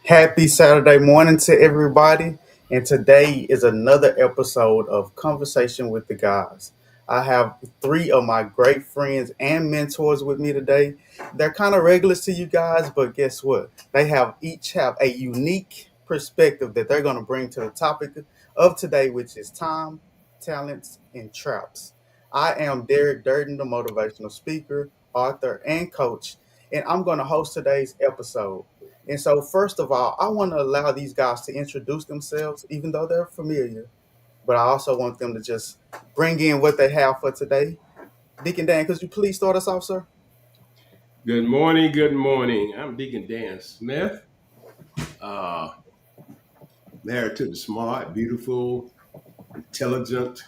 Happy Saturday morning to everybody. And today is another episode of Conversation with the Guys. I have three of my great friends and mentors with me today. They're kind of regulars to you guys, but guess what? They have each have a unique perspective that they're going to bring to the topic of today, which is time, talents, and traps. I am Derek Durden, the motivational speaker, author, and coach, and I'm going to host today's episode. And so, first of all, I want to allow these guys to introduce themselves, even though they're familiar. But I also want them to just bring in what they have for today. Deacon Dan, could you please start us off, sir? Good morning. Good morning. I'm Deacon Dan Smith, uh, married to the smart, beautiful, intelligent,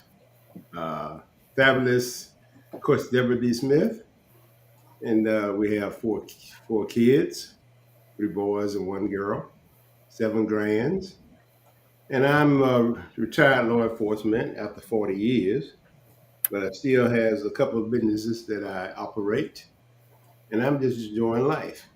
uh, fabulous, of course, Deborah D. Smith. And we have four kids, three boys and one girl, seven grands. And I'm a retired law enforcement after 40 years, but I still has a couple of businesses that I operate, and I'm just enjoying life.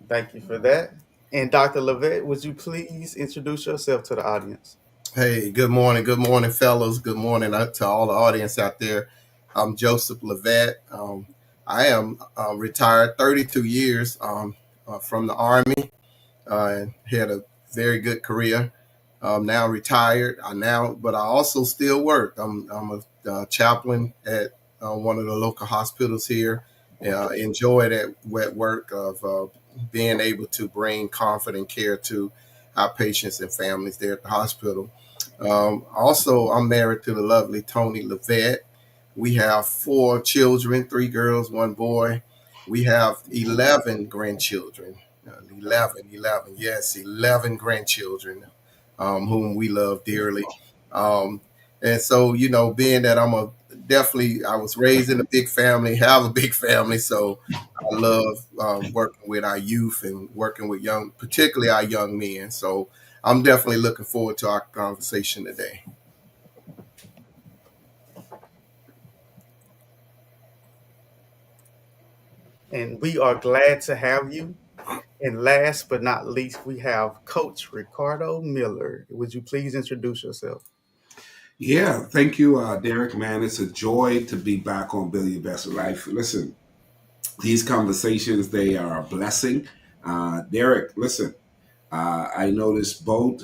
Thank you for that. And Dr. Levette, would you please introduce yourself to the audience? Hey, good morning, fellows. Good morning to all the audience out there. I'm Joseph Levat. I am retired 32 years from the Army and had a very good career. Now retired. But I also still work. I'm a chaplain at one of the local hospitals here. Enjoy that work of being able to bring comfort and care to our patients and families there at the hospital. Also, I'm married to the lovely Tony Levette. We have four children, three girls, one boy. We have 11 grandchildren. 11, yes, 11 grandchildren whom we love dearly. Um, and so, being that I was raised in a big family, have a big family. So I love working with our youth and working with particularly our young men. So I'm definitely looking forward to our conversation today. And we are glad to have you. And last but not least, we have Coach Ricardo Miller. Would you please introduce yourself? Yeah, thank you, Derek. Man, it's a joy to be back on Build Your Best Life. Listen, these conversations, they are a blessing. Derek, listen, I noticed both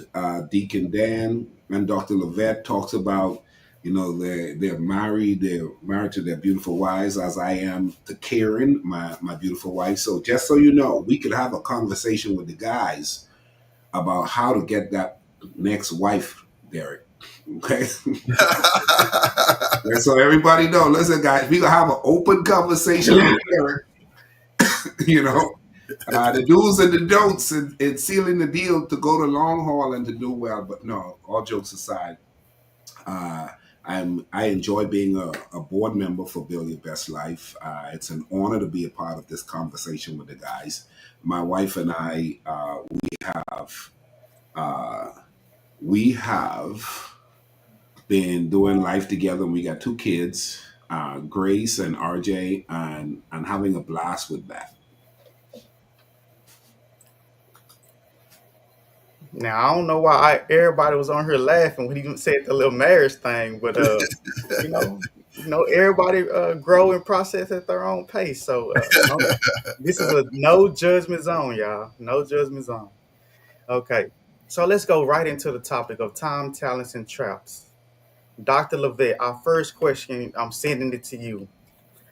Deacon Dan and Dr. Levette talks about, they're married to their beautiful wives, as I am to Karen, my beautiful wife. So just so you know, we could have a conversation with the guys about how to get that next wife, Derek. Okay. And so everybody know, listen, guys, we gonna have an open conversation with Derek, you know, the do's and the don'ts and sealing the deal to go the long haul and to do well. But no, all jokes aside, uh, I enjoy being a board member for Build Your Best Life. It's an honor to be a part of this conversation with the guys. My wife and I, uh, we have been doing life together. We got two kids, Grace and RJ, and having a blast with that. Now I don't know why everybody was on here laughing when he said the little marriage thing, but you know, everybody grow and process at their own pace. So this is a no judgment zone, y'all. No judgment zone. Okay, so let's go right into the topic of time, talents, and traps. Dr. Levette, our first question, I'm sending it to you.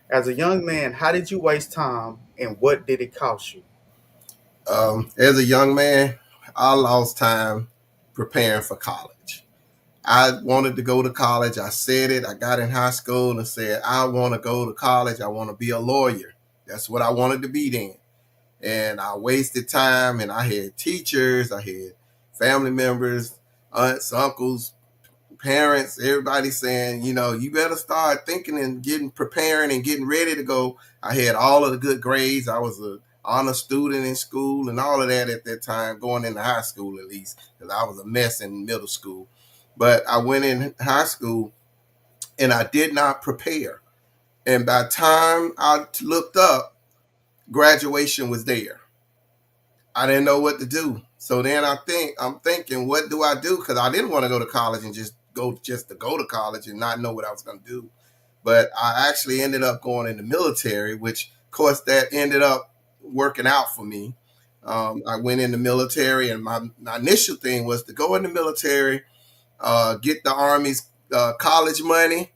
As a young man, how did you waste time, and what did it cost you? As a young man, I lost time preparing for college. I wanted to go to college. I said it. I got in high school and said, I want to go to college. I want to be a lawyer. That's what I wanted to be then. And I wasted time, and I had teachers, I had family members, aunts, uncles, parents, everybody saying, you better start thinking and preparing and getting ready to go. I had all of the good grades. I was a honor student in school and all of that at that time, going into high school at least, because I was a mess in middle school. But I went in high school and I did not prepare. And by the time I looked up, graduation was there. I didn't know what to do. So then I'm thinking, what do I do? Because I didn't want to go to college and just to go to college and not know what I was going to do. But I actually ended up going in the military, which of course that ended up working out for me. I went in the military, and my initial thing was to go in the military, get the Army's college money,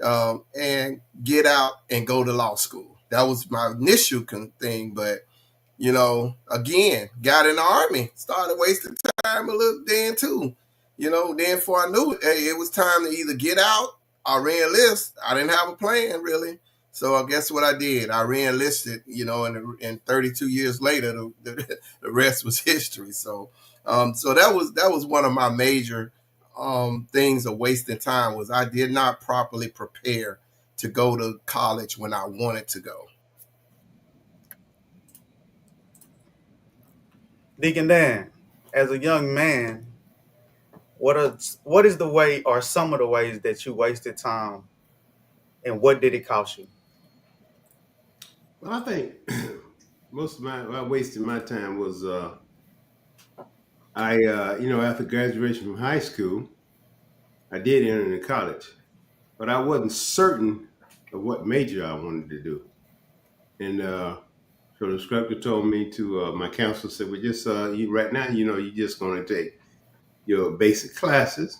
and get out and go to law school. That was my initial thing. But again, got in the Army, started wasting time a little then too. Then before I knew it, hey, it was time to either get out or re-enlist. I didn't have a plan really. So I guess what I did, I re-enlisted, and 32 years later, the rest was history. So that was one of my major things of wasting time, was I did not properly prepare to go to college when I wanted to go. Deacon Dan, as a young man, what is the way or some of the ways that you wasted time, and what did it cost you? Well, I think most of my I wasted my time was after graduation from high school, I did enter into college, but I wasn't certain of what major I wanted to do. And so the instructor told me to my counselor said, "Well, just you right now, you're just going to take your basic classes,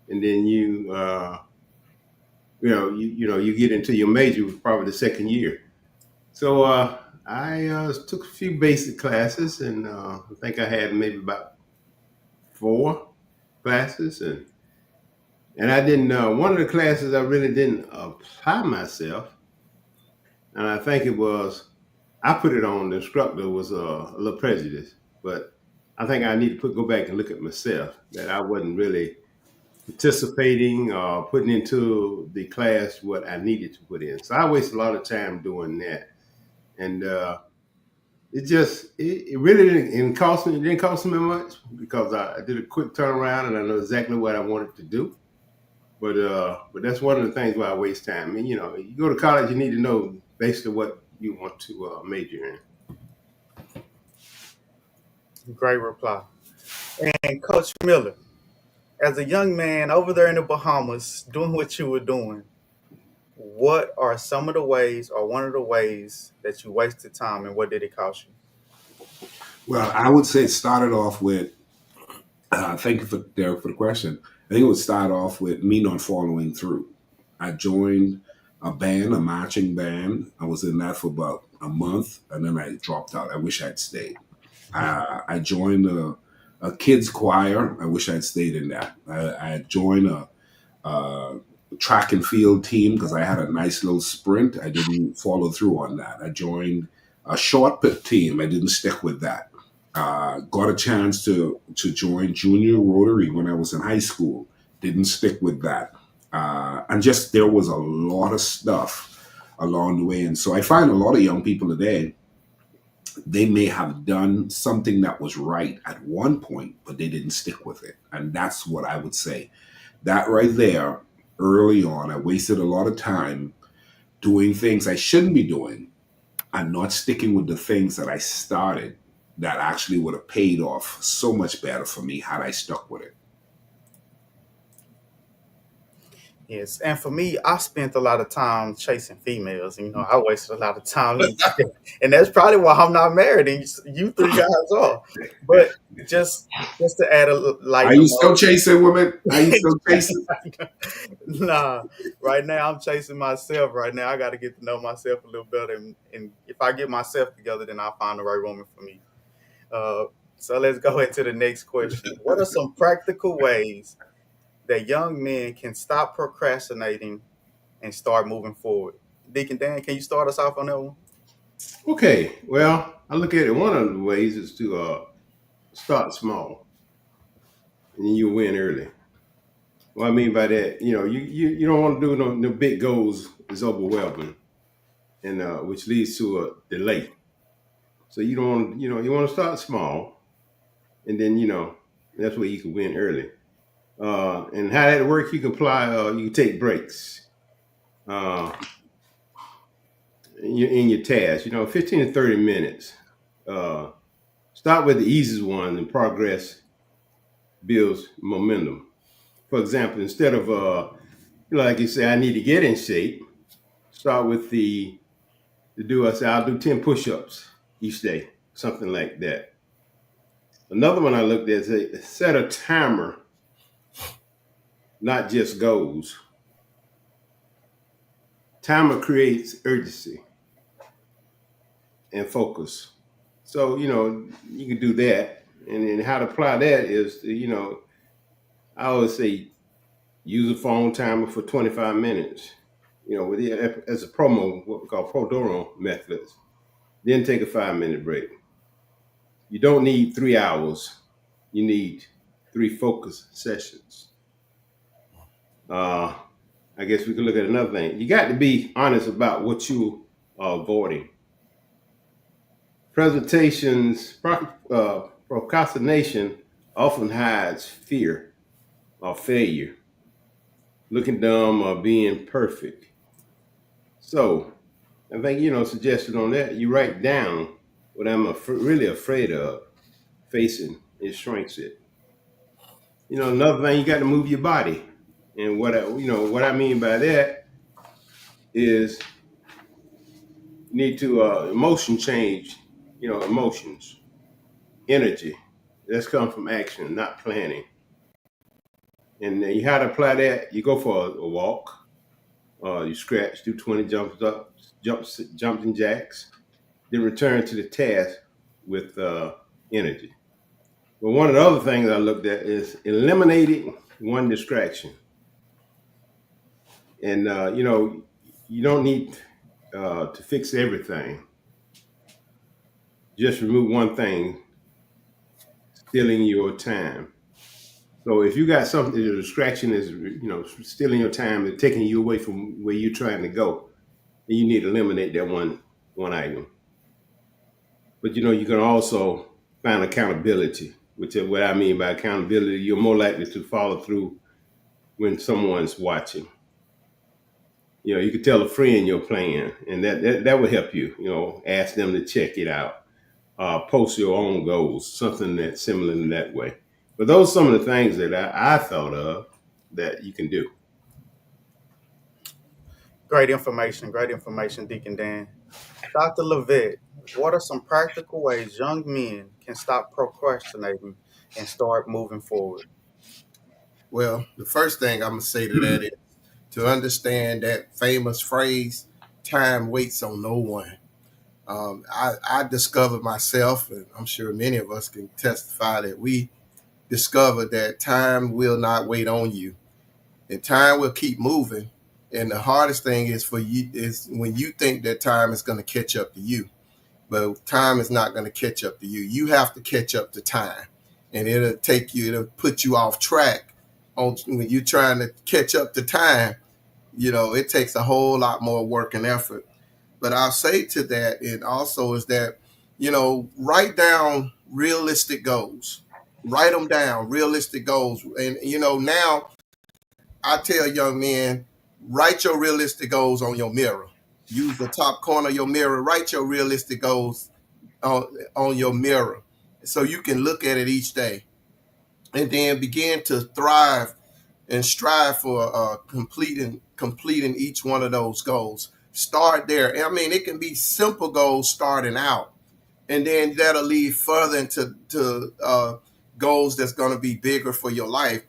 and then you get into your major probably the second year." So I took a few basic classes, and I think I had maybe about four classes, and I didn't. One of the classes I really didn't apply myself, and I think it was I put it on the instructor was a little prejudiced, but I think I need to go back and look at myself that I wasn't really participating or putting into the class what I needed to put in. So I wasted a lot of time doing that, and it really didn't cost me. It didn't cost me much because I did a quick turnaround and I know exactly what I wanted to do. But that's one of the things where I waste time. I mean, you go to college, you need to know basically what you want to major in. Great reply. And Coach Miller, as a young man over there in the Bahamas doing what you were doing, what are some of the ways or one of the ways that you wasted time, and what did it cost you? Well, I would say it started off with, thank you for Derek for the question. I think it would start off with me not following through. I joined a band, a marching band. I was in that for about a month, and then I dropped out. I wish I'd stayed. I joined a kids choir. I wish I'd stayed in that. I joined a track and field team because I had a nice little sprint. I didn't follow through on that. I joined a short put team. I didn't stick with that. Got a chance to join junior Rotary when I was in high school. Didn't stick with that. And just there was a lot of stuff along the way. And so I find a lot of young people today, they may have done something that was right at one point, but they didn't stick with it. And that's what I would say. That right there, early on, I wasted a lot of time doing things I shouldn't be doing and not sticking with the things that I started that actually would have paid off so much better for me had I stuck with it. Yes, and for me, I spent a lot of time chasing females. I wasted a lot of time, and that's probably why I'm not married, and you three guys are. But just to add a Are light you still emotion. chasing women? Are you still chasing? Nah, right now I'm chasing myself. Right now, I got to get to know myself a little better, and if I get myself together, then I'll find the right woman for me. Uh, so let's go into the next question. What are some practical ways that young men can stop procrastinating and start moving forward? Deacon Dan, can you start us off on that one? Okay, well, I look at it. One of the ways is to start small, and then you win early. What I mean by that, you don't want to do no big goals. It's overwhelming, and which leads to a delay. So you don't want you want to start small, and then that's where you can win early. And how that works, you can apply. You can take breaks. Uh, in your task. 15 to 30 minutes. Uh, Start with the easiest one, and progress builds momentum. For example, instead of like you say, I need to get in shape. Start with I say I'll do 10 push-ups each day, something like that. Another one I looked at is set a timer, not just goals. Timer creates urgency and focus. So, you can do that. And then how to apply that is, I always say use a phone timer for 25 minutes, as a promo, what we call Prodoro methods. Then take a 5-minute break. You don't need 3 hours. You need 3 focus sessions. Uh, I guess we could look at another thing. You got to be honest about what you are avoiding. Procrastination often hides fear or failure, looking dumb or being perfect. So I think, suggestion on that, you write down what I'm really afraid of facing. It shrinks it. Another thing, you got to move your body. And what I mean by that is you need to emotion change, emotions, energy. That's come from action, not planning. And you how to apply that, you go for a walk, you scratch, do 20 jumps and jacks, then return to the task with energy. But one of the other things I looked at is eliminating one distraction. And, you don't need to fix everything. Just remove one thing, stealing your time. So if you got something, the distraction is, stealing your time and taking you away from where you're trying to go, then you need to eliminate that one item. But you can also find accountability, which is what I mean by accountability. You're more likely to follow through when someone's watching. You can tell a friend your plan, and that will help you. Ask them to check it out. Post your own goals, something that's similar in that way. But those are some of the things that I thought of that you can do. Great information, Deacon Dan. Dr. Levette, what are some practical ways young men can stop procrastinating and start moving forward? Well, the first thing I'm gonna say to that is to understand that famous phrase, "Time waits on no one." I discovered myself, and I'm sure many of us can testify that we discovered that time will not wait on you, and time will keep moving. And the hardest thing is for you is when you think that time is going to catch up to you, but time is not going to catch up to you. You have to catch up to time, and it'll put you off track on when you're trying to catch up to time. It takes a whole lot more work and effort. But I'll say to that, and also is that, write down realistic goals. Write them down, realistic goals. And, now I tell young men, write your realistic goals on your mirror. Use the top corner of your mirror, write your realistic goals on your mirror so you can look at it each day and then begin to thrive and strive for completing each one of those goals. Start there. I mean, it can be simple goals starting out, and then that'll lead further into goals that's going to be bigger for your life.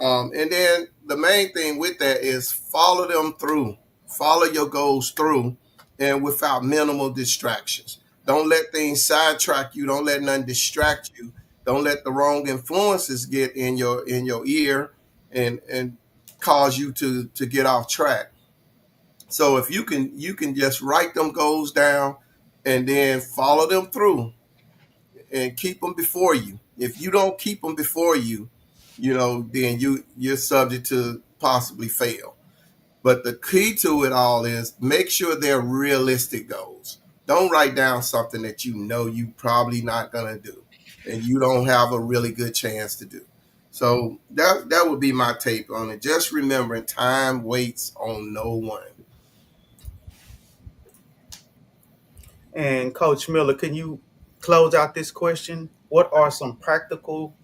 And then the main thing with that is follow them through, follow your goals through, and without minimal distractions. Don't let things sidetrack you. Don't let nothing distract you. Don't let the wrong influences get in your ear and cause you to get off track. So if you can just write them goals down and then follow them through and keep them before you. If you don't keep them before you, then you're subject to possibly fail. But the key to it all is make sure they're realistic goals. Don't write down something that you probably not gonna do and you don't have a really good chance to do. So that would be my take on it. Just remembering time waits on no one. And Coach Miller, can you close out this question? What are some practical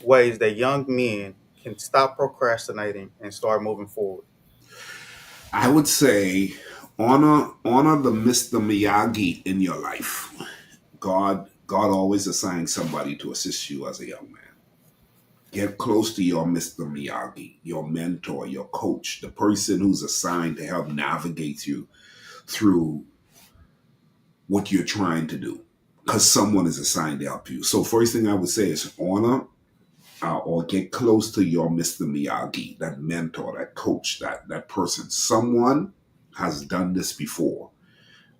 ways that young men can stop procrastinating and start moving forward? I would say honor the Mr. Miyagi in your life. God always assigns somebody to assist you as a young man. Get close to your Mr. Miyagi, your mentor, your coach, the person who's assigned to help navigate you through what you're trying to do. Because someone is assigned to help you. So first thing I would say is honor or get close to your Mr. Miyagi, that mentor, that coach, that person. Someone has done this before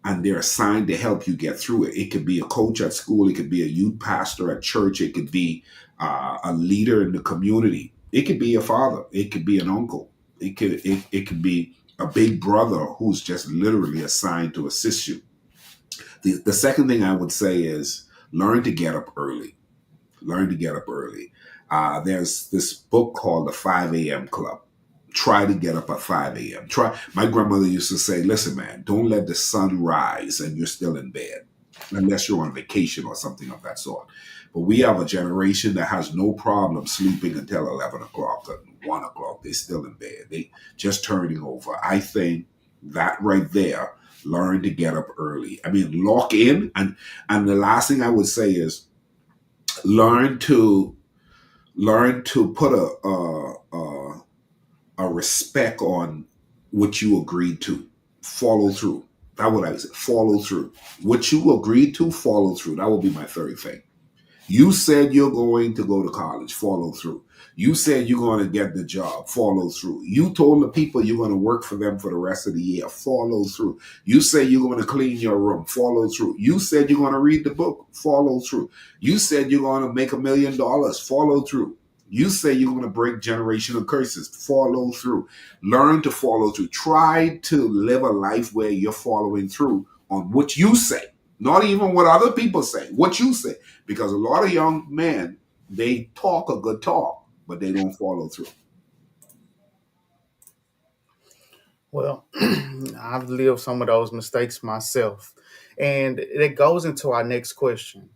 and they're assigned to help you get through it. It could be a coach at school, it could be a youth pastor at church, it could be a leader in the community, it could be a father, it could be an uncle, it could be a big brother who's just literally assigned to assist you. The second thing I would say is learn to get up early. Learn to get up early. There's this book called The 5 a.m. Club. Try to get up at 5 a.m. Try. My grandmother used to say, listen, man, don't let the sun rise and you're still in bed, unless you're on vacation or something of that sort. But we have a generation that has no problem sleeping until 11 o'clock and 1 o'clock. They're still in bed. They just turning over. I think that right there, learn to get up early. I mean, lock in. And the last thing I would say is learn to put a respect on what you agreed to. Follow through. That's what I would say. Follow through. What you agreed to, follow through. That would be my third thing. You said you're going to go to college, follow through. You said you're going to get the job, follow through. You told the people you're going to work for them for the rest of the year, follow through. You said you're going to clean your room, follow through. You said you're going to read the book, follow through. You said you're going to make $1 million, follow through. You say you're going to break generational curses, follow through. Learn to follow through. Try to live a life where you're following through on what you say, not even what other people say, what you say. Because a lot of young men, they talk a good talk, but they don't follow through. Well, I've lived some of those mistakes myself. And it goes into our next question.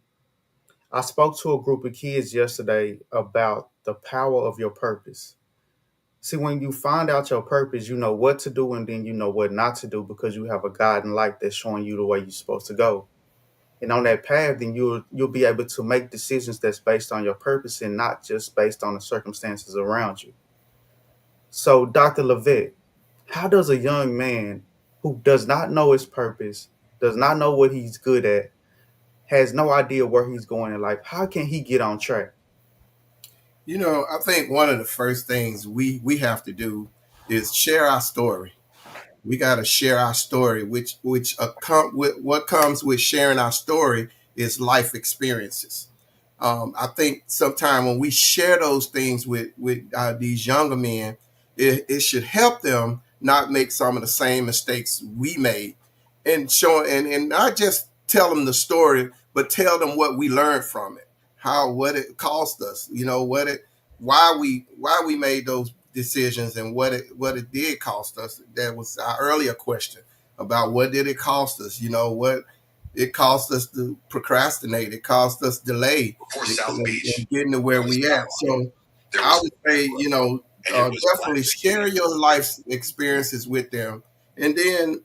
I spoke to a group of kids yesterday about the power of your purpose. See, when you find out your purpose, you know what to do and then you know what not to do because you have a guiding light that's showing you the way you're supposed to go. And on that path, then you'll be able to make decisions that's based on your purpose and not just based on the circumstances around you. So, Dr. Levitt, how does a young man who does not know his purpose, does not know what he's good at, has no idea where he's going in life, how can he get on track? I think one of the first things we have to do is share our story. We got to share our story, what comes with sharing our story is life experiences. I think sometime when we share those things with these younger men, it should help them not make some of the same mistakes we made, and show and not just tell them the story, but tell them what we learned from it, how what it cost us, what it why we made those decisions and what it did cost us. That was our earlier question about what did it cost us. What it cost us to procrastinate. It cost us delay in getting to where we at. So I would say, definitely share your life experiences with them, and then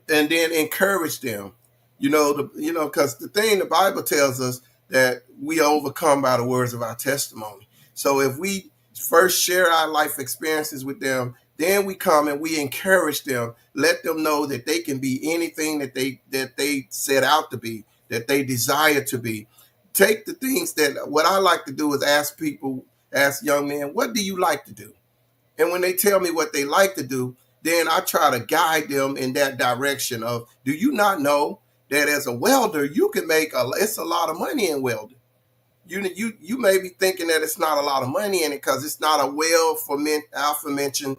encourage them. Because the thing the Bible tells us that we overcome by the words of our testimony. So if we first share our life experiences with them, then we come and we encourage them, let them know that they can be anything that they set out to be, that they desire to be. Take the things that what I like to do is ask young men, what do you like to do? And when they tell me what they like to do, then I try to guide them in that direction of, do you not know that as a welder, you can it's a lot of money in welding. You may be thinking that it's not a lot of money in it because it's not a aforementioned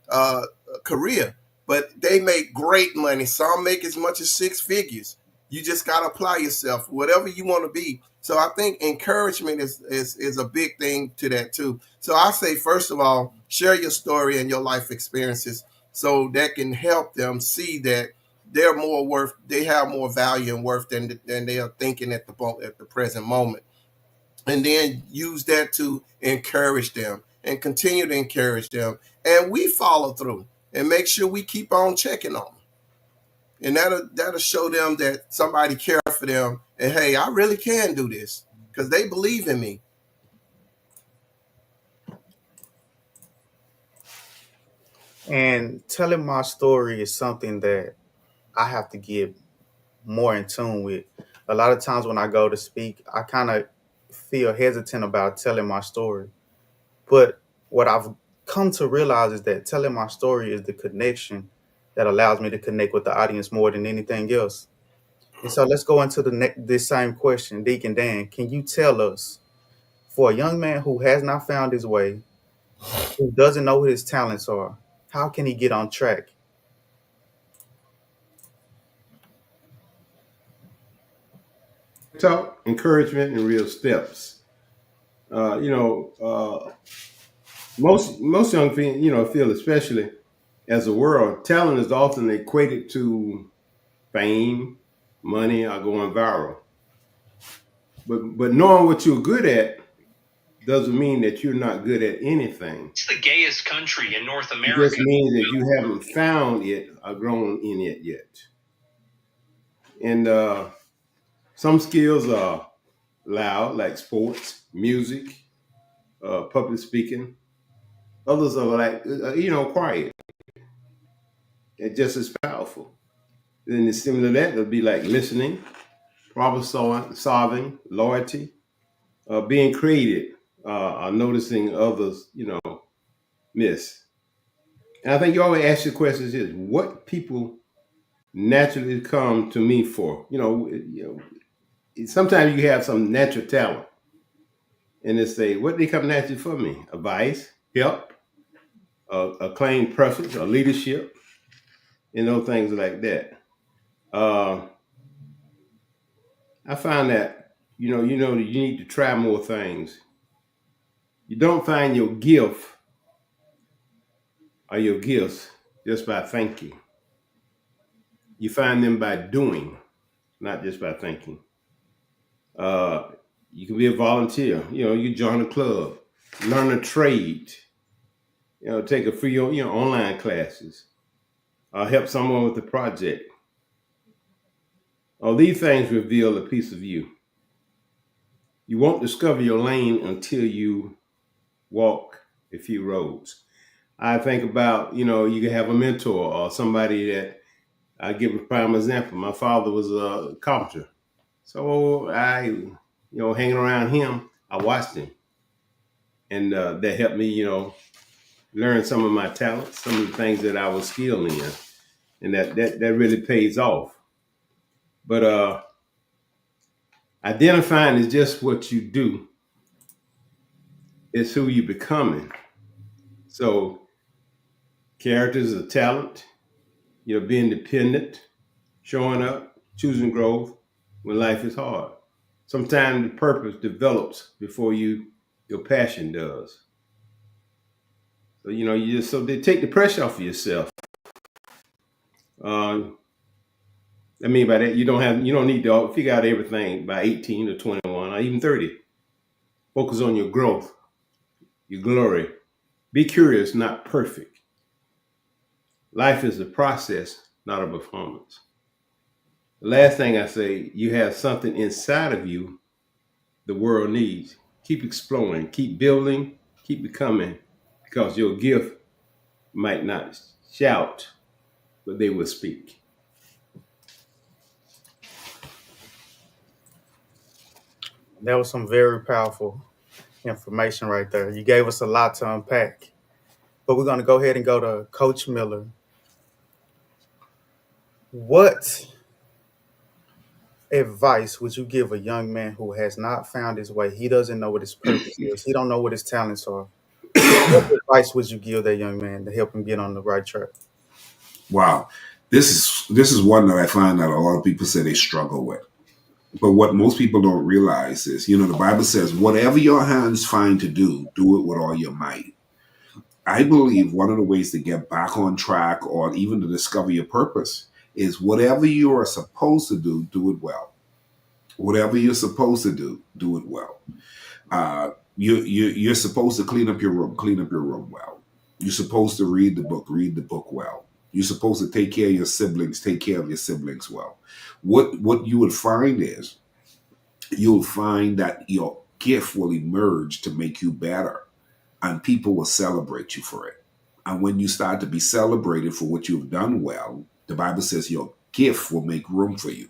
uh, career, but they make great money. Some make as much as six figures. You just got to apply yourself, whatever you want to be. So I think encouragement is a big thing to that too. So I say, first of all, share your story and your life experiences so that can help them see that they're more worth. They have more value and worth than they are thinking at the present moment. And then use that to encourage them and continue to encourage them. And we follow through and make sure we keep on checking on them. And that'll show them that somebody cares for them. And hey, I really can do this because they believe in me. And telling my story is something that I have to get more in tune with. A lot of times when I go to speak, I kind of feel hesitant about telling my story. But what I've come to realize is that telling my story is the connection that allows me to connect with the audience more than anything else. And so let's go into this same question, Deacon Dan. Can you tell us, for a young man who has not found his way, who doesn't know what his talents are, how can he get on track? Talk, encouragement, and real steps. Most young people, feel, especially as a world, talent is often equated to fame, money, or going viral. But knowing what you're good at doesn't mean that you're not good at anything. It's the gayest country in North It America. just means that you haven't found it or grown in it yet. And some skills are loud, like sports, music, public speaking. Others are like, quiet and just as powerful. Then it's similar to that, it'll be like listening, problem solving, loyalty, being creative, noticing others, miss. And I think you always ask your questions is what people naturally come to me for. Sometimes you have some natural talent, and they say, what they come naturally for me? Advice, help, acclaimed preference, or leadership, things like that. I find that that you need to try more things. You don't find your gift or your gifts just by thinking. You find them by doing, not just by thinking. You can be a volunteer. You join a club, learn a trade. Take a free online classes, help someone with a project. All these things reveal a piece of you. You won't discover your lane until you walk a few roads. I think about, you can have a mentor or somebody that I give a prime example. My father was a carpenter. So hanging around him, I watched him. And that helped me, learn some of my talents, some of the things that I was skilled in. And that really pays off. But identifying is just what you do. It's who you're becoming. So character is a talent, being dependent, showing up, choosing growth when life is hard. Sometimes the purpose develops before your passion does. So so they take the pressure off of yourself. I mean by that you don't need to figure out everything by 18 or 21 or even 30. Focus on your growth, your glory. Be curious, not perfect. Life is a process, not a performance. The last thing I say, you have something inside of you the world needs. Keep exploring, keep building, keep becoming, because your gift might not shout, but they will speak. That was some very powerful information right there. You gave us a lot to unpack. But we're going to go ahead and go to Coach Miller. What advice would you give a young man who has not found his way? He doesn't know what his purpose is. He don't know what his talents are. What advice would you give that young man to help him get on the right track? Wow. This is one that I find that a lot of people say they struggle with. But what most people don't realize is, the Bible says, whatever your hands find to do, do it with all your might. I believe one of the ways to get back on track or even to discover your purpose is whatever you are supposed to do it well. Whatever you're supposed to do it well. You're supposed to clean up your room well. You're supposed to read the book well. You're supposed to take care of your siblings, take care of your siblings well. What you would find is you'll find that your gift will emerge to make you better, and people will celebrate you for it. And when you start to be celebrated for what you've done well, the Bible says your gift will make room for you.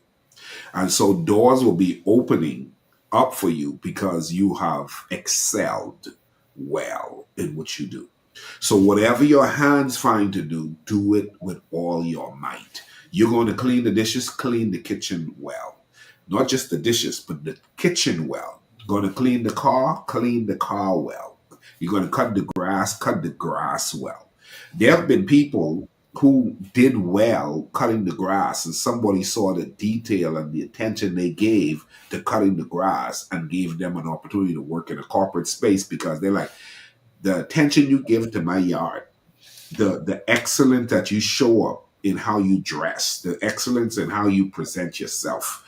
And so doors will be opening up for you because you have excelled well in what you do. So whatever your hands find to do it with all your might. You're going to clean the dishes, clean the kitchen well. Not just the dishes, but the kitchen well. You're going to clean the car well. You're going to cut the grass well. There have been people who did well cutting the grass, and somebody saw the detail and the attention they gave to cutting the grass and gave them an opportunity to work in a corporate space because they're like, the attention you give to my yard, the excellence that you show up in how you dress, the excellence in how you present yourself,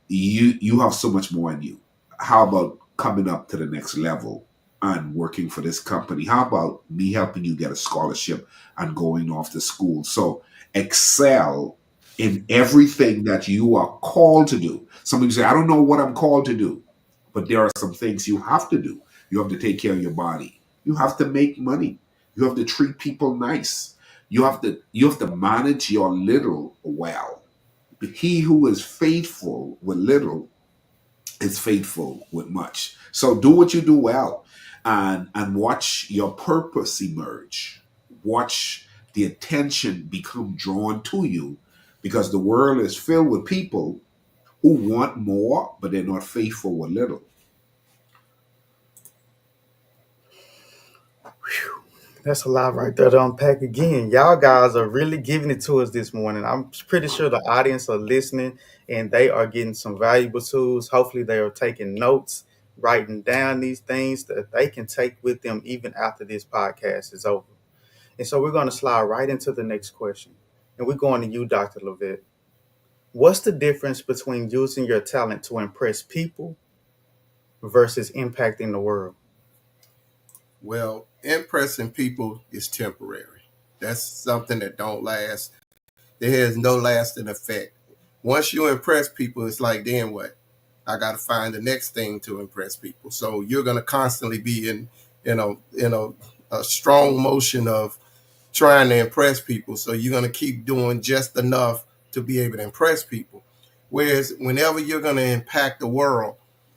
you have so much more in you. How about coming up to the next level and working for this company? How about me helping you get a scholarship and going off to school? So excel in everything that you are called to do. Some people say, I don't know what I'm called to do, but there are some things you have to do. You have to take care of your body. You have to make money. You have to treat people nice. You have to manage your little well. He who is faithful with little is faithful with much. So do what you do well, and watch your purpose emerge. Watch the attention become drawn to you, because the world is filled with people who want more, but they're not faithful with little. That's a lot right there to unpack again. Y'all guys are really giving it to us this morning. I'm pretty sure the audience are listening and they are getting some valuable tools. Hopefully, they are taking notes, writing down these things that they can take with them even after this podcast is over. And so, we're going to slide right into the next question. And we're going to you, Dr. Levitt. What's the difference between using your talent to impress people versus impacting the world? Well, impressing people is temporary. That's something that don't last. It has no lasting effect. Once you impress people, it's like, then what? I got to find the next thing to impress people. So you're going to constantly be in a strong motion of trying to impress people. So you're going to keep doing just enough to be able to impress people. Whereas whenever you're going to impact the world,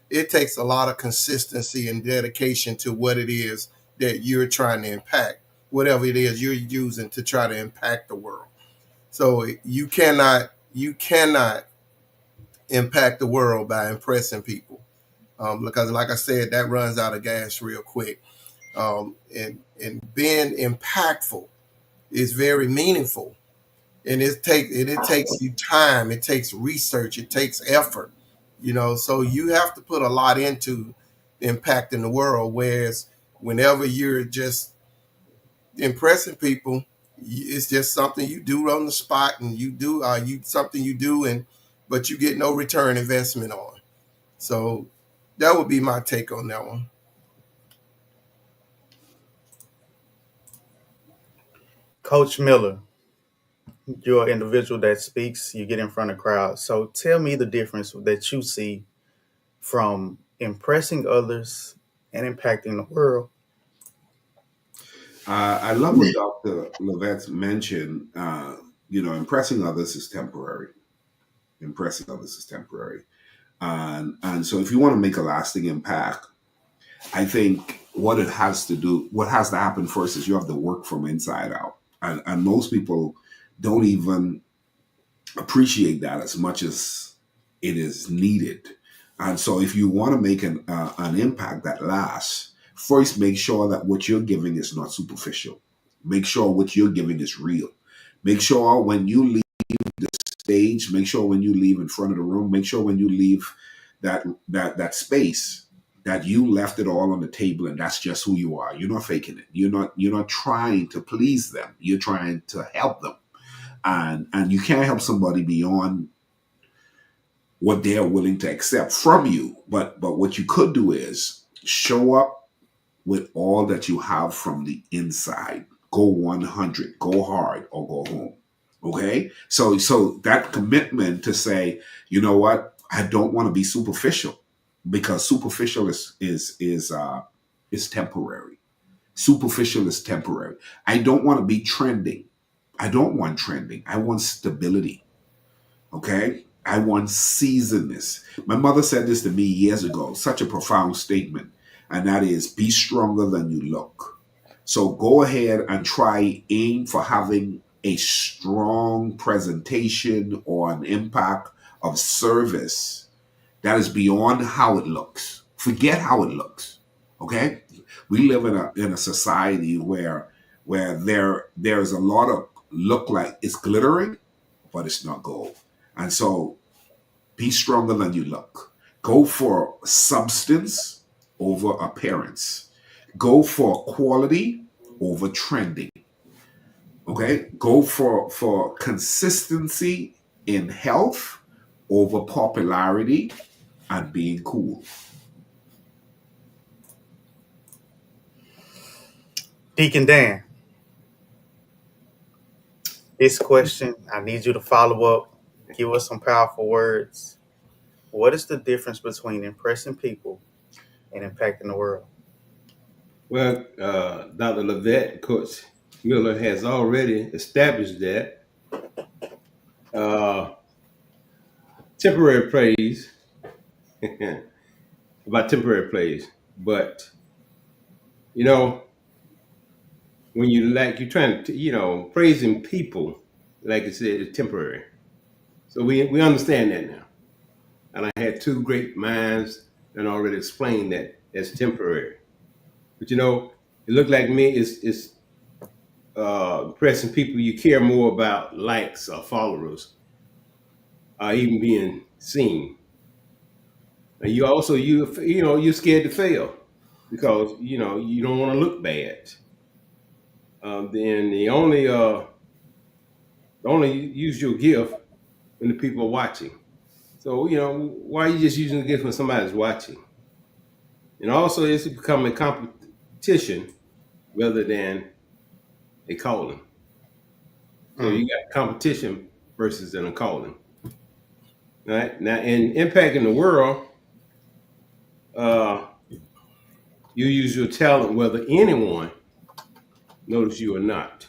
it takes a lot of consistency and dedication to what it is that you're trying to impact, whatever it is you're using to try to impact the world. So you cannot impact the world by impressing people, because, like I said, that runs out of gas real quick. And being impactful is very meaningful, and it takes you time, it takes research, it takes effort. So you have to put a lot into impacting the world. Whereas whenever you're just impressing people, it's just something you do on the spot, and but you get no return investment on. So that would be my take on that one. Coach Miller, you're an individual that speaks, you get in front of crowds. So tell me the difference that you see from impressing others and impacting the world. I love what Dr. Levette's mentioned. Impressing others is temporary. Impressing others is temporary. And so if you want to make a lasting impact, I think what has to happen first is you have to work from inside out. And most people don't even appreciate that as much as it is needed. And so if you want to make an impact that lasts, first make sure that what you're giving is not superficial. Make sure what you're giving is real. Make sure when you leave the stage, make sure when you leave in front of the room, make sure when you leave that space, that you left it all on the table and that's just who you are. You're not faking it. You're not trying to please them. You're trying to help them. and you can't help somebody beyond what they're willing to accept from you. But what you could do is show up with all that you have from the inside. Go 100, go hard, or go home. Okay? So that commitment to say, you know what, I don't want to be superficial, because superficial is temporary. Superficial is temporary. I don't want to be trending. I don't want trending. I want stability. Okay? I want seasonedness. My mother said this to me years ago, such a profound statement, and that is, be stronger than you look. So go ahead and aim for having a strong presentation or an impact of service that is beyond how it looks. Forget how it looks. Okay? We live in a society where there's a lot of look like it's glittering, but it's not gold. And so be stronger than you look. Go for substance over appearance. Go for quality over trending. Okay? Go for consistency in health over popularity and being cool. Deacon Dan, this question, I need you to follow up. Give us some powerful words. What is the difference between impressing people and impacting the world? Well, Dr. Levette, Coach Miller has already established that uh, temporary praise, about temporary praise, but you know, when you're trying to, praising people, like I said, it's temporary. So we understand that now. And I had two great minds and already explained that as temporary. But it looked like me is impressing people. You care more about likes or followers, or even being seen. And you also you're scared to fail because you don't want to look bad. Then the only use your gift when the people are watching. So why are you just using the gift when somebody's watching? And also, it's become a competition rather than a calling. So Mm. you got competition versus a calling. Right now, in impacting the world, uh, you use your talent whether anyone notice you or not,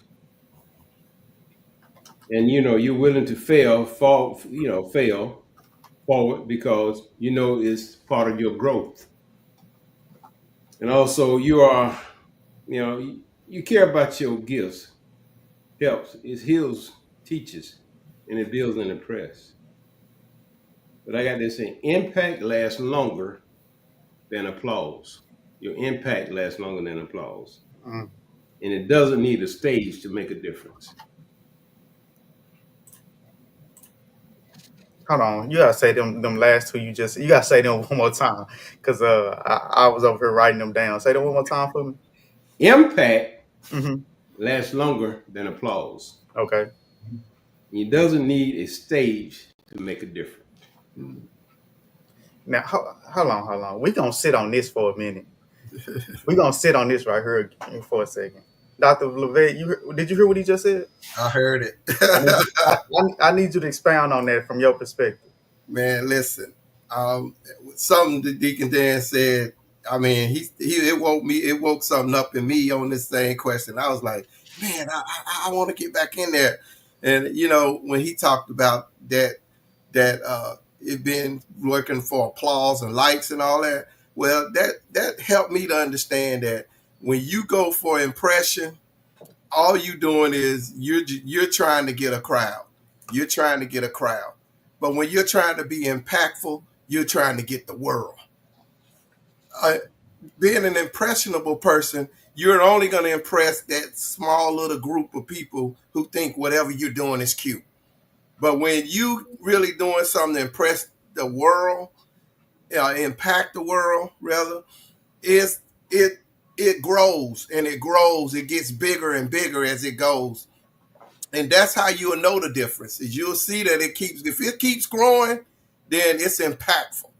and you're willing to fail forward because it's part of your growth, and also you are, you care about your gifts, helps, it heals, teaches, and it builds and impress. But I got this saying: impact lasts longer than applause. Your impact lasts longer than applause. Mm. And it doesn't need a stage to make a difference. Hold on, you gotta say them last two. You gotta say them one more time, cause I was over here writing them down. Say them one more time for me. Impact Hmm. lasts longer than applause. Okay. It doesn't need a stage to make a difference. Now, hold on. We gonna sit on this for a minute. We gonna sit on this right here for a second. Dr. LeVay, did you hear what he just said? I heard it. I need, I need you to expound on that from your perspective. Man, listen. Something that Deacon Dan said. I mean, it woke something up in me on this same question. I was like, man, I want to get back in there. And when he talked about that it been working for applause and likes and all that, well, that helped me to understand that when you go for impression, all you doing is you're trying to get a crowd. You're trying to get a crowd. But when you're trying to be impactful, you're trying to get the world. Uh, Being an impressionable person, you're only going to impress that small little group of people who think whatever you're doing is cute. But when you really doing something to impress the world, impact the world, rather, is it grows and it grows. It gets bigger and bigger as it goes. And that's how you'll know the difference. Is you'll see that if it keeps growing, then it's impactful.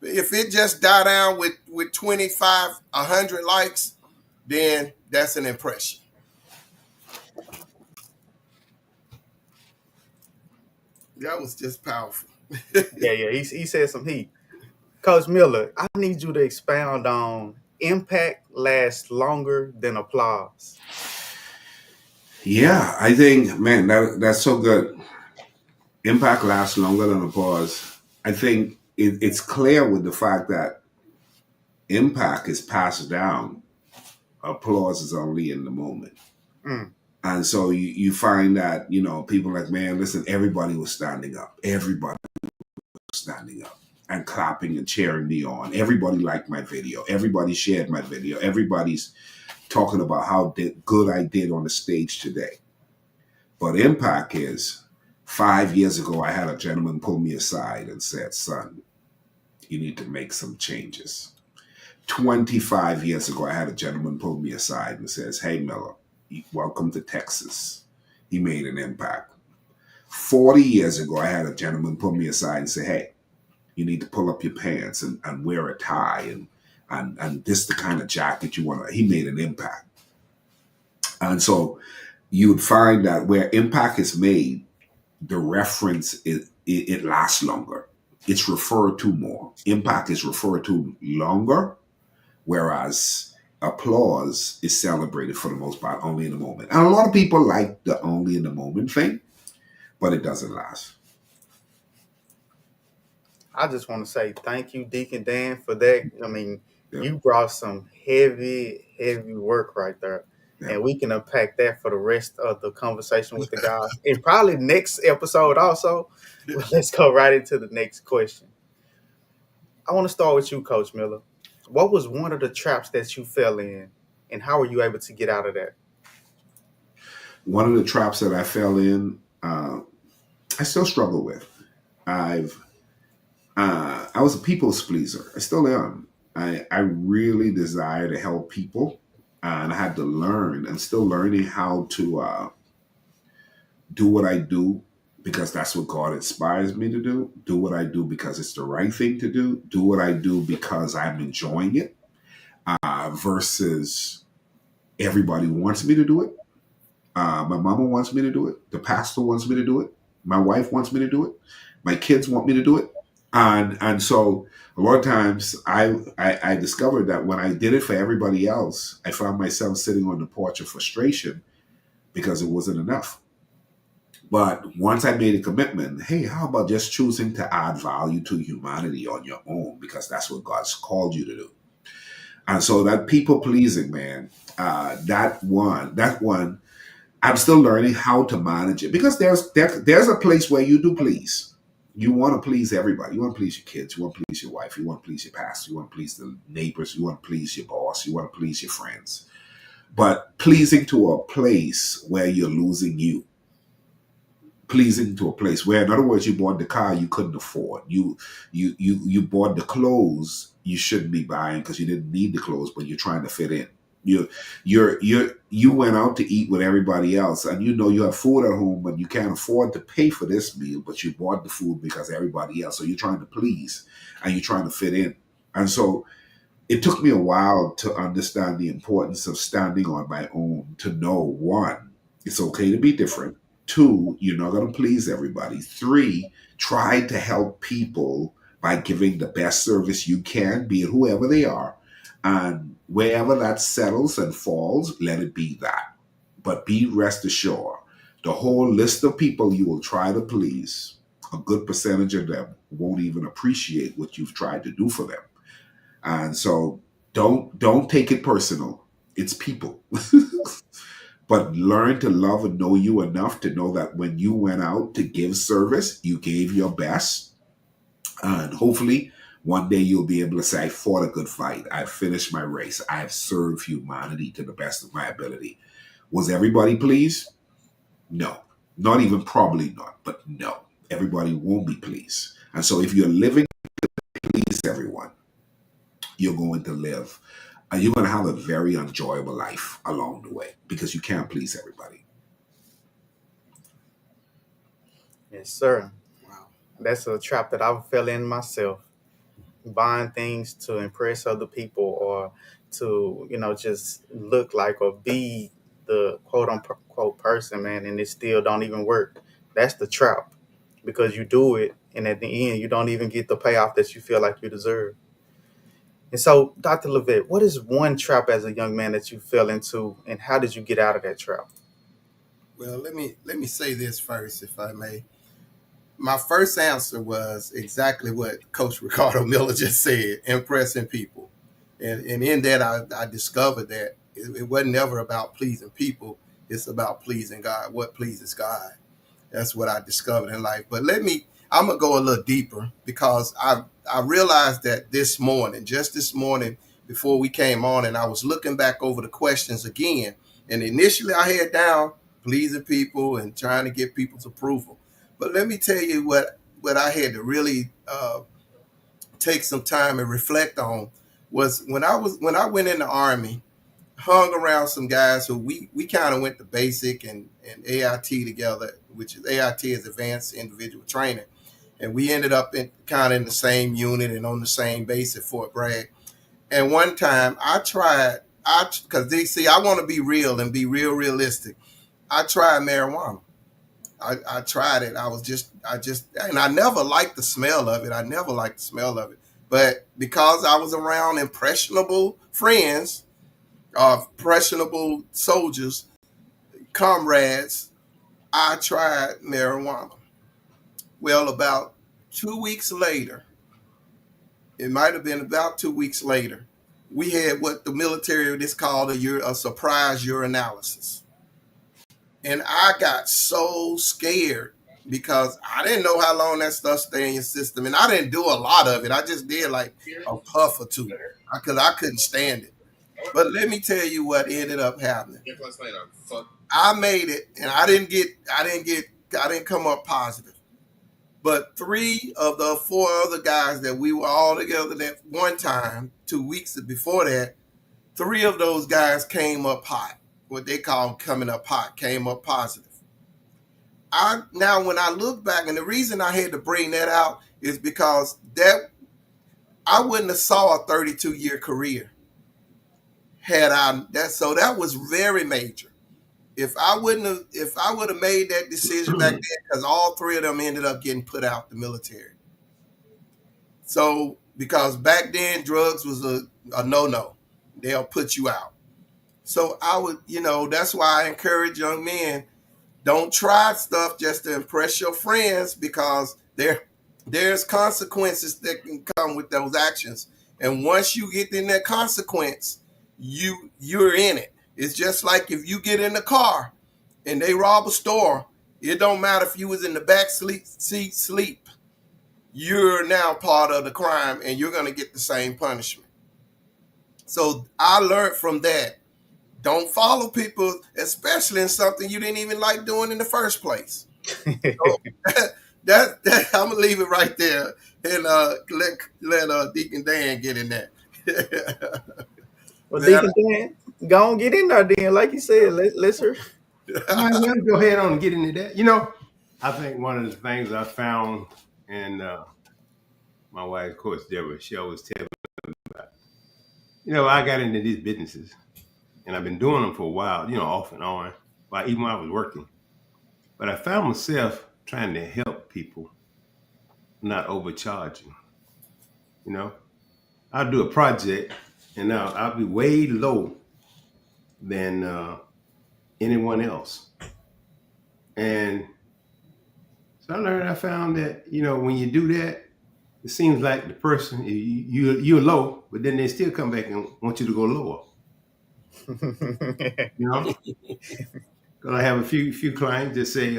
If it just die down with 25, 100 likes, then that's an impression. That was just powerful. Yeah. He said some heat. Coach Miller, I need you to expound on impact lasts longer than applause. Yeah, I think, man, that's so good. Impact lasts longer than applause. I think it's clear with the fact that impact is passed down, applause is only in the moment. Mm. And so you find that, people like, man, listen, everybody was standing up. Everybody was standing up and clapping and cheering me on. Everybody liked my video. Everybody shared my video. Everybody's talking about how good I did on the stage today. But impact is 5 years ago, I had a gentleman pull me aside and said, son, you need to make some changes. 25 years ago, I had a gentleman pull me aside and says, hey, Miller, welcome to Texas. He made an impact. 40 years ago, I had a gentleman pull me aside and say, hey, you need to pull up your pants and wear a tie and this the kind of jacket you want. He made an impact. And so you would find that where impact is made, the reference, it lasts longer. It's referred to more. Impact is referred to longer, whereas applause is celebrated for the most part only in the moment. And a lot of people like the only in the moment thing, but it doesn't last. I just want to say thank you, Deacon Dan, for that. I mean, Yeah, you brought some heavy work right there. yeah. And we can unpack that for the rest of the conversation with the guys. And probably next episode also. Well, let's go right into the next question. I want to start with you, Coach Miller. What was one of the traps that you fell in, and how were you able to get out of that? One of the traps that I fell in, I still struggle with. I was a people's pleaser. I still am. I really desire to help people, and I had to learn. I'm still learning how to do what I do because that's what God inspires me to do. Do what I do because it's the right thing to do. Do what I do because I'm enjoying it, versus everybody wants me to do it. My mama wants me to do it. The pastor wants me to do it. My wife wants me to do it. My kids want me to do it. And so a lot of times I discovered that when I did it for everybody else, I found myself sitting on the porch of frustration because it wasn't enough. But once I made a commitment, hey, how about just choosing to add value to humanity on your own because that's what God's called you to do. And so that people pleasing, man, that one, I'm still learning how to manage it because there's a place where you do please. You want to please everybody. You want to please your kids. You want to please your wife. You want to please your pastor. You want to please the neighbors. You want to please your boss. You want to please your friends. But pleasing to a place where you're losing you. Pleasing to a place where, in other words, you bought the car you couldn't afford. You bought the clothes you shouldn't be buying because you didn't need the clothes, but you're trying to fit in. You went out to eat with everybody else, and you have food at home, but you can't afford to pay for this meal, but you bought the food because everybody else. So you're trying to please, and you're trying to fit in. And so it took me a while to understand the importance of standing on my own. To know, one, it's okay to be different. Two, you're not going to please everybody. Three, try to help people by giving the best service you can, be it whoever they are. And wherever that settles and falls, let it be that. But be rest assured, the whole list of people you will try to please, a good percentage of them won't even appreciate what you've tried to do for them. And so don't take it personal. It's people. But learn to love and know you enough to know that when you went out to give service, you gave your best. And hopefully one day you'll be able to say, I fought a good fight. I finished my race. I have served humanity to the best of my ability. Was everybody pleased? No. Not even probably not, but no. Everybody won't be pleased. And so if you're living to please everyone, you're going to live. You're going to have a very enjoyable life along the way because you can't please everybody. Yes, sir. Wow. That's a trap that I fell in myself. Buying things to impress other people or to, just look like or be the quote unquote person, man, and it still don't even work. That's the trap because you do it and at the end you don't even get the payoff that you feel like you deserve. And so, Dr. Levitt, what is one trap as a young man that you fell into and how did you get out of that trap? Well, let me say this first, if I may. My first answer was exactly what Coach Ricardo Miller just said: impressing people. And in that, I discovered that it wasn't ever about pleasing people. It's about pleasing God. What pleases God? That's what I discovered in life. But I'm gonna go a little deeper because I realized that this morning, just this morning, before we came on, and I was looking back over the questions again. And initially, I had down pleasing people and trying to get people's approval. But let me tell you what I had to really take some time and reflect on was when I went in the Army, hung around some guys who we kind of went to basic and AIT together, which is AIT is Advanced Individual Training, and we ended up in kind of in the same unit and on the same base at Fort Bragg. And one time because they see I want to be real and be realistic. I tried marijuana. I tried it. And I never liked the smell of it. I never liked the smell of it. But because I was around impressionable friends, impressionable soldiers, comrades, I tried marijuana. Well, about 2 weeks later, it might have been about 2 weeks later, we had what the military is called a surprise urinalysis. And I got so scared because I didn't know how long that stuff stay in your system. And I didn't do a lot of it. I just did like a puff or two because I couldn't stand it. But let me tell you what ended up happening. I made it, and I didn't come up positive. But 3 of the 4 other guys that we were all together that one time, 2 weeks before that, 3 of those guys came up hot. What they call coming up hot, came up positive. Now when I look back, and the reason I had to bring that out is because that I wouldn't have saw a 32-year career had I that. So that was very major. If I would have made that decision back then, because all 3 of them ended up getting put out the military. So because back then drugs was a no, they'll put you out. So I would, that's why I encourage young men, don't try stuff just to impress your friends because there's consequences that can come with those actions. And once you get in that consequence, you're in it. It's just like if you get in the car and they rob a store, it don't matter if you was in the back seat sleep. You're now part of the crime and you're going to get the same punishment. So I learned from that. Don't follow people, especially in something you didn't even like doing in the first place. So I'm gonna leave it right there and let Deacon Dan get in there. Well, Man, Deacon Dan, go on, get in there then. Like you said, let's hear. All right, well, go ahead on and get into that. I think one of the things I found, and my wife, of course, Deborah, she always tells me about, I got into these businesses and I've been doing them for a while, off and on, even when I was working. But I found myself trying to help people, not overcharging. You know, I'll do a project and now I'll be way low than anyone else. And so I found that, when you do that, it seems like the person, you're low, but then they still come back and want you to go lower. You know, because I have a few clients that say,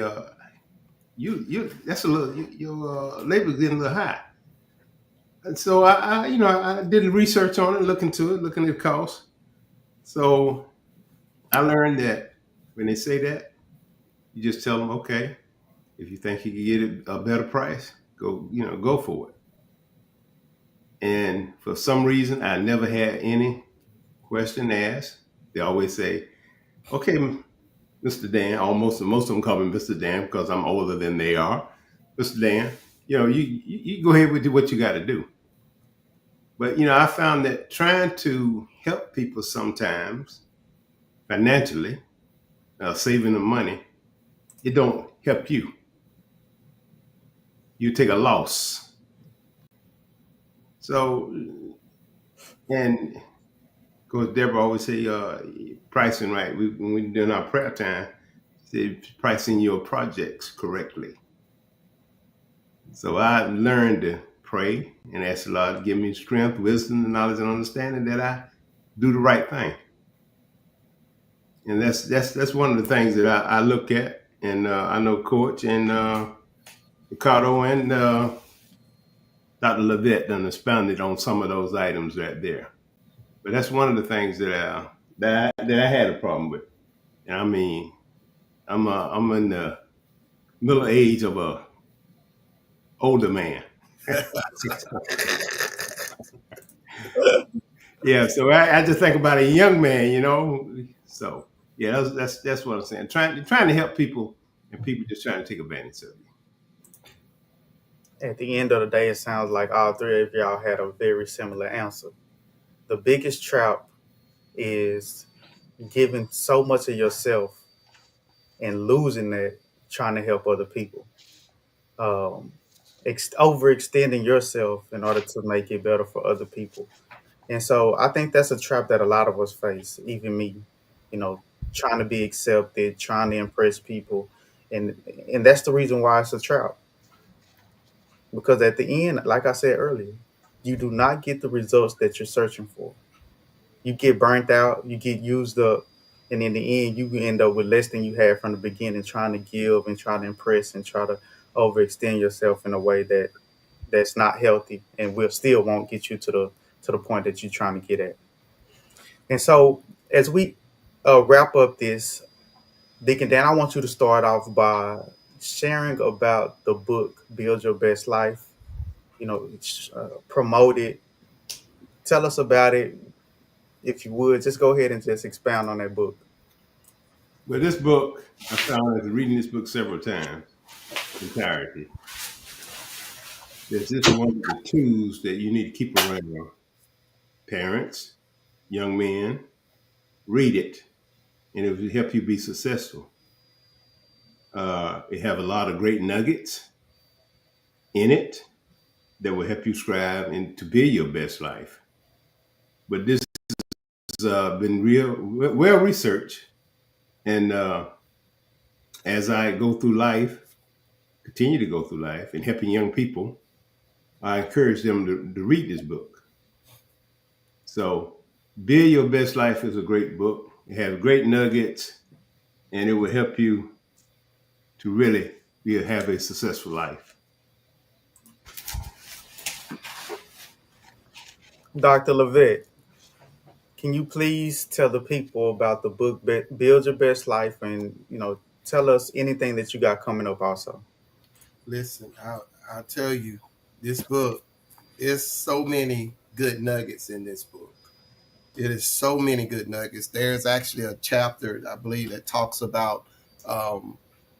you that's a little your label's getting a little high. And so I did research on it, looking at the cost. So I learned that when they say that, you just tell them, okay, if you think you can get it a better price, go for it. And for some reason, I never had any question asked. They always say, okay, Mr. Dan, most of them call me Mr. Dan because I'm older than they are. Mr. Dan, you go ahead with what you got to do. But I found that trying to help people sometimes financially, saving them money, it don't help you. You take a loss. So, and of course, Deborah always say, pricing right. When we're doing our prayer time, say pricing your projects correctly. So I learned to pray and ask the Lord to give me strength, wisdom, knowledge, and understanding that I do the right thing. And that's one of the things that I look at. And I know Coach and Ricardo and Dr. Levette done expounded on some of those items right there. But that's one of the things that I had a problem with. And I mean, I'm in the middle age of a older man. Yeah, so I just think about a young man. So yeah, that's what I'm saying. Trying to help people, and people just trying to take advantage of you. At the end of the day, it sounds like all three of y'all had a very similar answer. The biggest trap is giving so much of yourself and losing that trying to help other people. Um, Overextending yourself in order to make it better for other people. And so I think that's a trap that a lot of us face, even me, you know, trying to be accepted, trying to impress people. And that's the reason why it's a trap. Because at the end, like I said earlier, you do not get the results that you're searching for. You get burnt out, you get used up, and in the end, you end up with less than you had from the beginning, trying to give and trying to impress and try to overextend yourself in a way that's not healthy and will still won't get you to the point that you're trying to get at. And so, as we wrap up this, Deacon Dan, I want you to start off by sharing about the book "Build Your Best Life." Promote it. Tell us about it, if you would. Just go ahead and just expound on that book. But this book, I found after reading this book several times, entirety, that this is one of the tools that you need to keep around parents, young men. Read it, and it will help you be successful. It have a lot of great nuggets in it that will help you strive and to build your best life. But this has been well researched, and as I go through life, continue to go through life, and helping young people, I encourage them to read this book. So, Build Your Best Life is a great book. It has great nuggets, and it will help you to really have a successful life. Dr. Levette, can you please tell the people about the book "Build Your Best Life" and tell us anything that you got coming up also? Listen, I'll tell you, this book is so many good nuggets in this book. It is so many good nuggets. There's actually a chapter, I believe, that talks about um,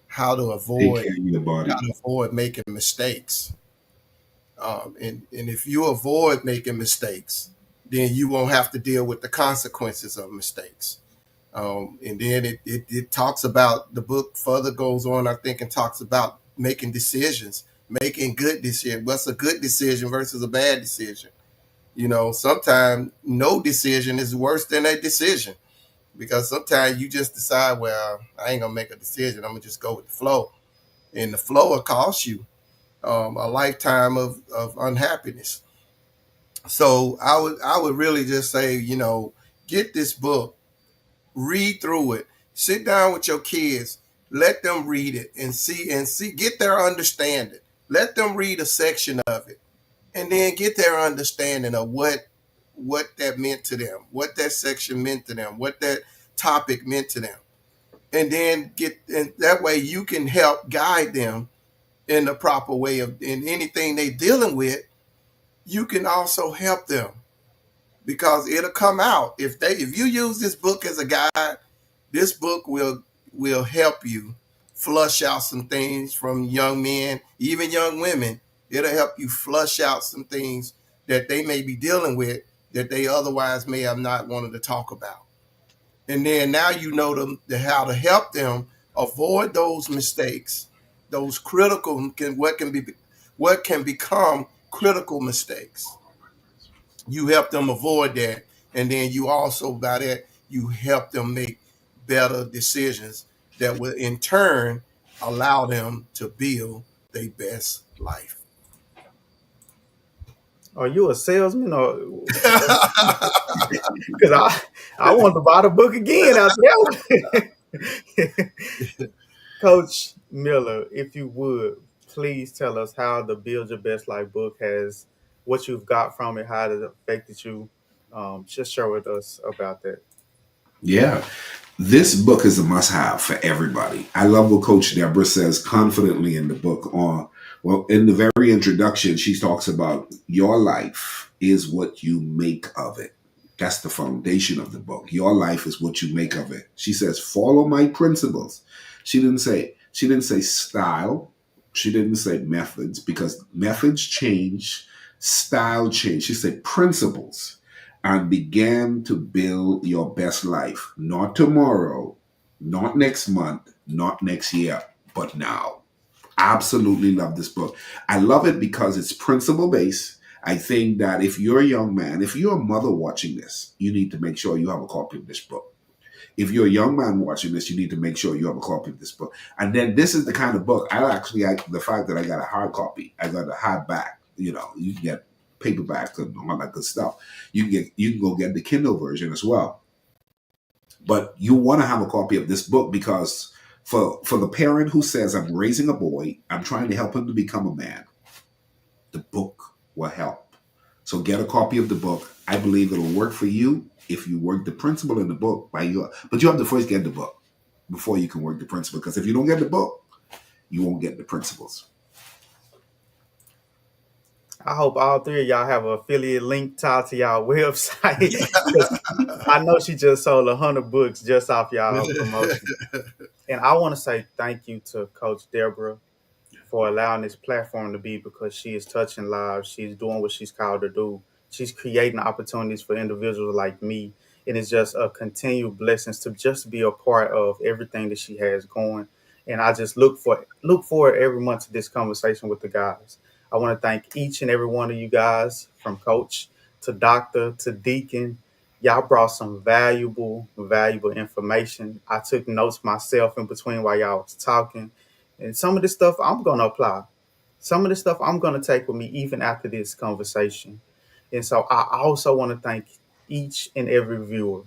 how to Take avoid care of your body. making mistakes. And if you avoid making mistakes, then you won't have to deal with the consequences of mistakes. And then it talks about, the book further goes on, I think, and talks about making decisions, making good decisions. What's a good decision versus a bad decision? Sometimes no decision is worse than a decision, because sometimes you just decide, well, I ain't gonna make a decision. I'm gonna just go with the flow, and the flow will cost you a lifetime of unhappiness. So I would really just say, get this book, read through it, sit down with your kids, let them read it and see, get their understanding. Let them read a section of it, and then get their understanding of what that meant to them, what that section meant to them, what that topic meant to them. And then and that way you can help guide them in the proper way of in anything they dealing with. You can also help them, because it'll come out. If you use this book as a guide, this book will help you flush out some things from young men, even young women. It'll help you flush out some things that they may be dealing with that they otherwise may have not wanted to talk about. And then now you know how to help them avoid those mistakes, those what can become critical mistakes. You help them avoid that, and then you also by that you help them make better decisions that will in turn allow them to build their best life. Are you a salesman or? Because I want to buy the book again out there. Coach Miller, if you would, please tell us how the Build Your Best Life book has, what you've got from it, how it affected you. Just share with us about that. Yeah. This book is a must have for everybody. I love what Coach Deborah says confidently in the book. Well, in the very introduction, she talks about your life is what you make of it. That's the foundation of the book. Your life is what you make of it. She says, follow my principles. She didn't say style. She didn't say methods, because methods change, style change. She said principles, and began to build your best life. Not tomorrow, not next month, not next year, but now. Absolutely love this book. I love it because it's principle based. I think that if you're a young man, if you're a mother watching this, you need to make sure you have a copy of this book. If you're a young man watching this, you need to make sure you have a copy of this book. And then this is the kind of book, the fact that I got a hard copy, I got a hardback, you can get paperback and all that good stuff. You can go get the Kindle version as well. But you want to have a copy of this book because for the parent who says, I'm raising a boy, I'm trying to help him to become a man, the book will help. So get a copy of the book. I believe it'll work for you if you work the principle in the book but you have to first get the book before you can work the principle. Because if you don't get the book, you won't get the principles. I hope all three of y'all have an affiliate link tied to y'all website. I know she just sold 100 books just off y'all promotion. And I want to say thank you to Coach Deborah for allowing this platform to be, because she is touching lives. She's doing what she's called to do. She's creating opportunities for individuals like me. And it's just a continued blessing to just be a part of everything that she has going. And I just look forward every month to this conversation with the guys. I want to thank each and every one of you guys, from coach to doctor to deacon. Y'all brought some valuable information. I took notes myself in between while y'all was talking. And some of this stuff I'm going to apply. Some of this stuff I'm going to take with me even after this conversation. And so I also want to thank each and every viewer.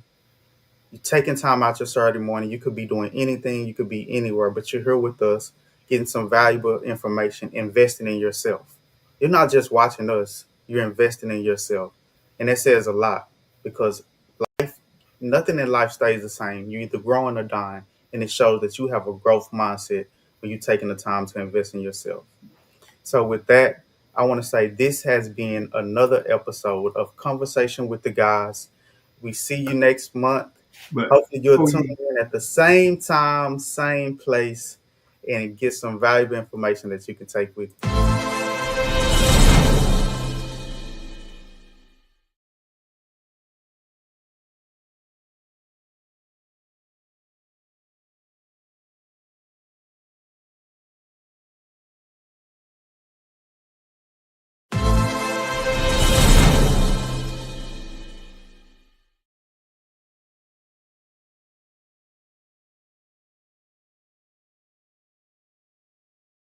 You're taking time out your Saturday morning. You could be doing anything. You could be anywhere, but you're here with us, getting some valuable information, investing in yourself. You're not just watching us. You're investing in yourself. And that says a lot, because nothing in life stays the same. You're either growing or dying. And it shows that you have a growth mindset when you're taking the time to invest in yourself. So with that, I want to say this has been another episode of Conversation with the Guys. We see you next month. But Hopefully you'll oh, tune in at the same time, same place, and get some valuable information that you can take with you.